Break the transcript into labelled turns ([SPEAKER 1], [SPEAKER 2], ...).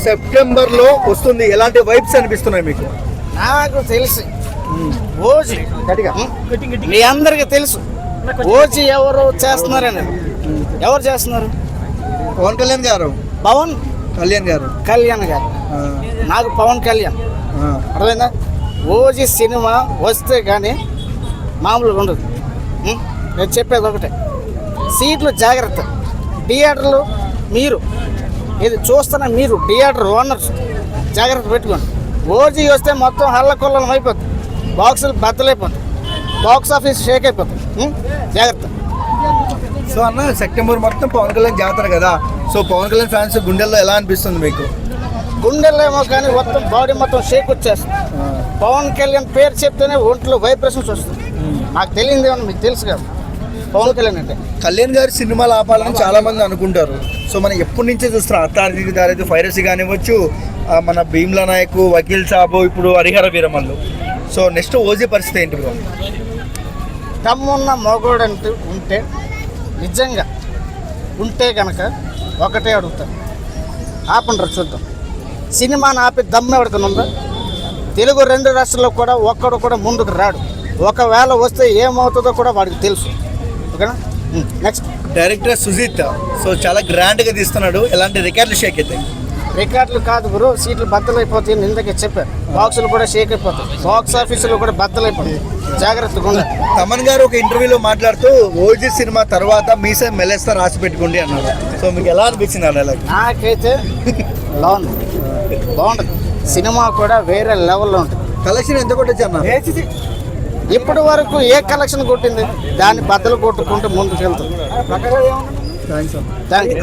[SPEAKER 1] September లో వస్తుంది, ఎలాంటి వైబ్స్ అనిపిస్తున్నాయి మీకు?
[SPEAKER 2] నాకు తెలుసు ఓజీ మీ అందరికి తెలుసు ఓజీ ఎవరు చేస్తున్నారని. ఎవరు చేస్తున్నారు?
[SPEAKER 1] పవన్ కళ్యాణ్ గారు.
[SPEAKER 2] పవన్
[SPEAKER 1] కళ్యాణ్ గారు.
[SPEAKER 2] కళ్యాణ్ గారు. నాకు పవన్ కళ్యాణ్ అర్థమైందా? ఓజీ సినిమా వస్తే కానీ మామూలుగా ఉండదు. నేను చెప్పేది ఒకటే, సీట్లు జాగ్రత్త. థియేటర్లు మీరు ఇది చూస్తున్న మీరు థియేటర్ ఓనర్స్ జాగ్రత్త పెట్టుకోండి. ఓజీ వస్తే మొత్తం హల్లకొల్లం అయిపోతుంది, బాక్సులు బద్దలైపోతాయి, బాక్స్ ఆఫీస్ షేక్ అయిపోతుంది. జాగ్రత్త.
[SPEAKER 1] సో అన్న, సెప్టెంబర్ మొత్తం పవన్ కళ్యాణ్ జాతర కదా, సో పవన్ కళ్యాణ్ ఫ్యాన్స్ గుండెల్లో ఎలా అనిపిస్తుంది మీకు?
[SPEAKER 2] గుండెల్లో ఏమో కానీ మొత్తం బాడీ మొత్తం షేక్ వచ్చేస్తుంది. పవన్ కళ్యాణ్ పేరు చెప్తేనే ఒంట్లో వైబ్రేషన్స్ వస్తుంది. నాకు తెలియదు ఏమన్నా మీకు తెలుసు కదా పవన్ కళ్యాణ్ అంటే.
[SPEAKER 1] కళ్యాణ్ గారి సినిమాలు ఆపాలని చాలా మంది అనుకుంటారు. సో మనం ఎప్పటి నుంచే చూస్తున్నాం, అత్తారికి దారైతే ఫైరసీ కానివ్వచ్చు, మన భీమ్లా నాయక్, వకీల్ సాబు, ఇప్పుడు Harihara Veeramallu. So next OG పరిస్థితి ఏంటి బ్రో?
[SPEAKER 2] దమ్మున్న మగోడు అంటూ ఉంటే, నిజంగా ఉంటే కనుక ఒకటే అడుగుతాను, ఆపండ్రా చూద్దాం. సినిమాని ఆపి దమ్ము ఎవరికైనా ఉందా? తెలుగు 2 రాష్ట్రాల్లో కూడా ఒక్కడు కూడా ముందుకు రాడు. ఒకవేళ వస్తే ఏమవుతుందో కూడా వాడికి తెలుసు. ఓకేనా? నెక్స్ట్
[SPEAKER 1] డైరెక్టర్ సుజిత్ సో చాలా గ్రాండ్గా తీస్తున్నాడు, ఎలాంటి రికార్డులు షేక్ అవుతాయి?
[SPEAKER 2] రికార్డులు కాదు బ్రో, సీట్లు బద్దలైపోతాయి. ఇందుకే చెప్పారు, బాక్సులు కూడా షేక్ అయిపోతాయి, బాక్స్ ఆఫీసులు కూడా బద్దలైపోతాయి. జాగ్రత్తగా ఉండాలి.
[SPEAKER 1] తమన్ గారు ఒక ఇంటర్వ్యూలో మాట్లాడుతూ ఓజీ సినిమా తర్వాత మీసే మెలేస్తా రాసి పెట్టుకోండి అన్నారు. సో మీకు ఎలా అనిపించింది అలా?
[SPEAKER 2] నాకైతే బాగుంటుంది. సినిమా కూడా వేరే లెవెల్లో ఉంటుంది.
[SPEAKER 1] కలెక్షన్ ఎంత కొట్టచ్చు అన్న?
[SPEAKER 2] ఇప్పటి వరకు ఏ కలెక్షన్ కొట్టింది దాన్ని బద్దలు కొట్టుకుంటూ ముందుకు వెళ్తుంది.
[SPEAKER 1] థ్యాంక్స్.
[SPEAKER 2] Thank you.